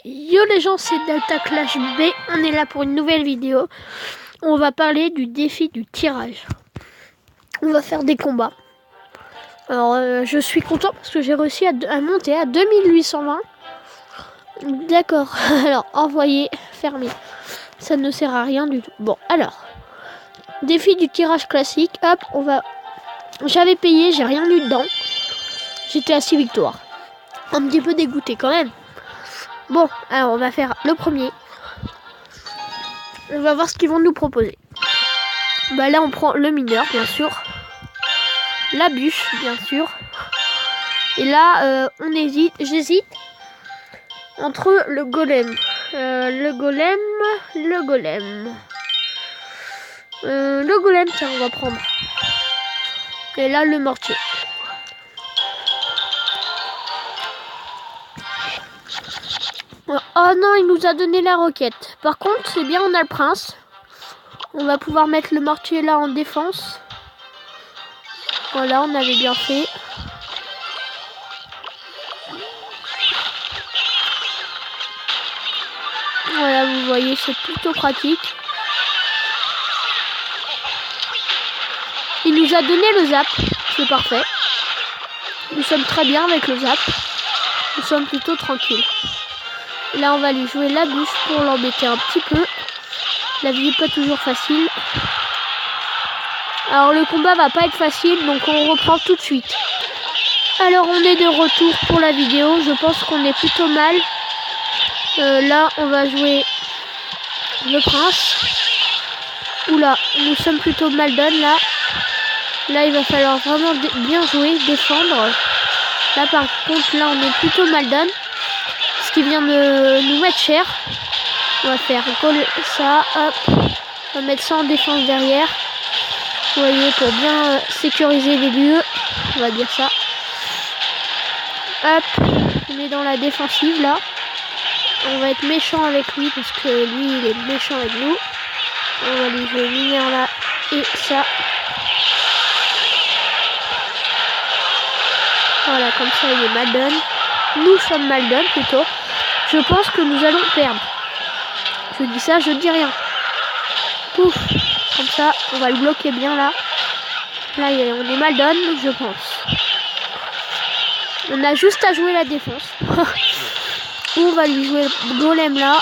Yo les gens, c'est Delta Clash B, on est là pour une nouvelle vidéo. On va parler du défi du tirage. On va faire des combats. Alors je suis content parce que j'ai réussi à monter à 2820. D'accord, alors envoyer, fermer. Ça ne sert à rien du tout. Bon, alors, défi du tirage classique. Hop, on va... J'avais payé, j'ai rien eu dedans. J'étais à 6 victoires. Un petit peu dégoûté quand même. Bon, alors on va faire le premier. On va voir ce qu'ils vont nous proposer. Bah là on prend le mineur bien sûr. La bûche bien sûr. Et là on hésite. J'hésite entre le golem. Le golem, tiens on va prendre. Et là le mortier. Oh non, il nous a donné la roquette. Par contre, c'est bien, on a le prince. On va pouvoir mettre le mortier là en défense. Voilà, on avait bien fait. Voilà, vous voyez, c'est plutôt pratique. Il nous a donné le zap, c'est parfait. Nous sommes très bien avec le zap. Nous sommes plutôt tranquilles. Là, on va lui jouer la bûche pour l'embêter un petit peu. La vie n'est pas toujours facile. Alors, le combat va pas être facile, donc on reprend tout de suite. Alors, on est de retour pour la vidéo. Je pense qu'on est plutôt mal. Là, on va jouer le prince. Oula, nous sommes plutôt mal done, là. Là, il va falloir vraiment bien jouer, défendre. Là, par contre, là, on est plutôt mal done. Ce qui vient de nous mettre cher. On va faire ça, hop. On va mettre ça en défense derrière. Vous voyez, pour bien sécuriser les lieux. On va dire ça. Hop. On est dans la défensive, là. On va être méchant avec lui parce que lui, il est méchant avec nous. On va lui jouer mineur là et ça. Voilà, comme ça, il est mal done. Nous sommes mal done plutôt. Je pense que nous allons perdre. Je dis ça, je dis rien. Pouf. Comme ça, on va le bloquer bien là. Là, on est mal done, je pense. On a juste à jouer la défense. On va lui jouer le golem là.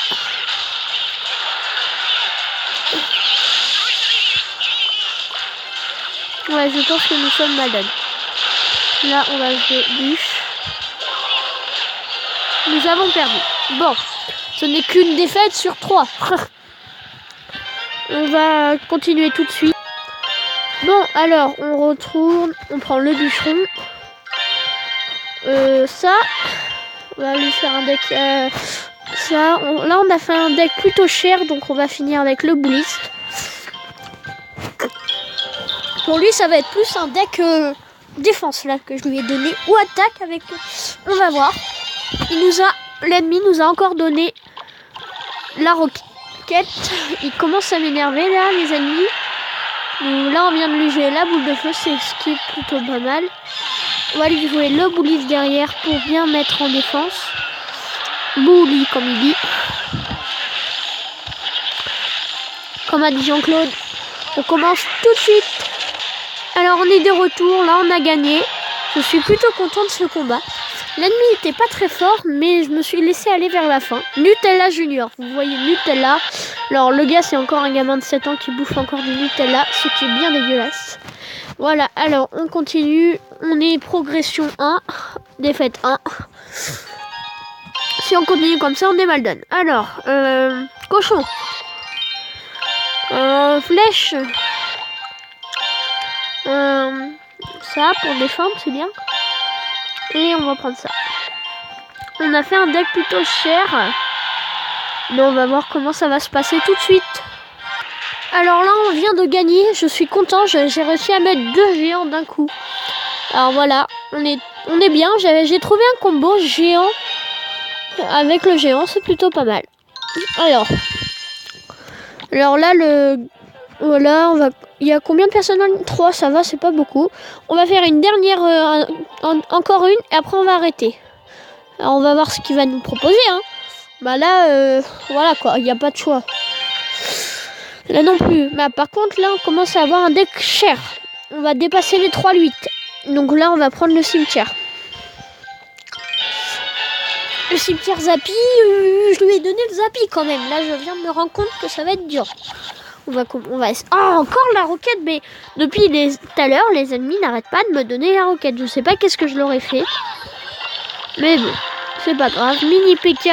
Ouais, je pense que nous sommes mal done. Là, on va jouer bûche. Nous avons perdu. Bon, ce n'est qu'une défaite sur 3. On va continuer tout de suite. Bon, alors, on retourne. On prend le bûcheron. Ça, on va lui faire un deck. Ça, là, on a fait un deck plutôt cher, donc on va finir avec le bouliste. Pour lui, ça va être plus un deck défense là que je lui ai donné ou attaque avec. On va voir. L'ennemi nous a encore donné la roquette. Il commence à m'énerver là, les ennemis. Donc, là, on vient de lui jouer la boule de feu, c'est ce qui est plutôt pas mal. On va lui jouer le bouliste derrière pour bien mettre en défense. Bouli, comme il dit. Comme a dit Jean-Claude. On commence tout de suite. Alors, on est de retour. Là, on a gagné. Je suis plutôt content de ce combat. L'ennemi n'était pas très fort, mais je me suis laissé aller vers la fin. Nutella Junior, vous voyez Nutella. Alors le gars c'est encore un gamin de 7 ans qui bouffe encore du Nutella, ce qui est bien dégueulasse. Voilà, alors on continue. On est progression 1, défaite 1. Si on continue comme ça, on est mal done. Alors, cochon. Flèche. Ça, pour défendre, c'est bien. Et on va prendre ça. On a fait un deck plutôt cher. Mais on va voir comment ça va se passer tout de suite. Alors là, on vient de gagner. Je suis content. J'ai réussi à mettre 2 géants d'un coup. Alors voilà, on est bien. J'ai trouvé un combo géant. Avec le géant, c'est plutôt pas mal. Alors là, voilà, il y a combien de personnes en ligne? 3, ça va, c'est pas beaucoup. On va faire une dernière, encore une, et après on va arrêter. Alors on va voir ce qu'il va nous proposer. Hein. Bah là, voilà quoi, il n'y a pas de choix. Là non plus. Bah, par contre, là, on commence à avoir un deck cher. On va dépasser les 3-8. Donc là, on va prendre le cimetière. Le cimetière Zappy, je lui ai donné le Zappy quand même. Là, je viens de me rendre compte que ça va être dur. On va... Ah, encore la roquette, mais depuis tout à l'heure, les ennemis n'arrêtent pas de me donner la roquette. Je sais pas qu'est-ce que je leur ai fait. Mais bon, c'est pas grave. Mini PK.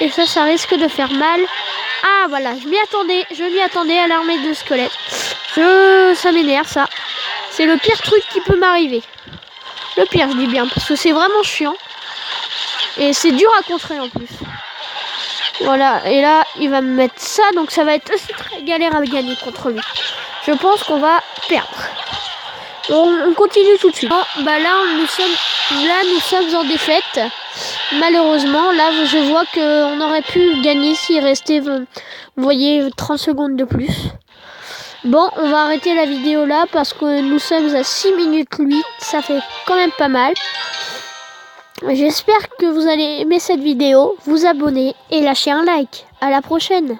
Et ça risque de faire mal. Ah, voilà, je m'y attendais à l'armée de squelettes. Ça m'énerve, ça. C'est le pire truc qui peut m'arriver. Le pire, je dis bien, parce que c'est vraiment chiant. Et c'est dur à contrer en plus. Voilà, et là, il va me mettre ça, donc ça va être aussi très galère à gagner contre lui. Je pense qu'on va perdre. On continue tout de suite. Oh, bah là, nous sommes en défaite. Malheureusement, là, je vois qu'on aurait pu gagner s'il restait, vous voyez, 30 secondes de plus. Bon, on va arrêter la vidéo là parce que nous sommes à 6 minutes 8. Ça fait quand même pas mal. J'espère que vous allez aimer cette vidéo, vous abonner et lâcher un like. À la prochaine.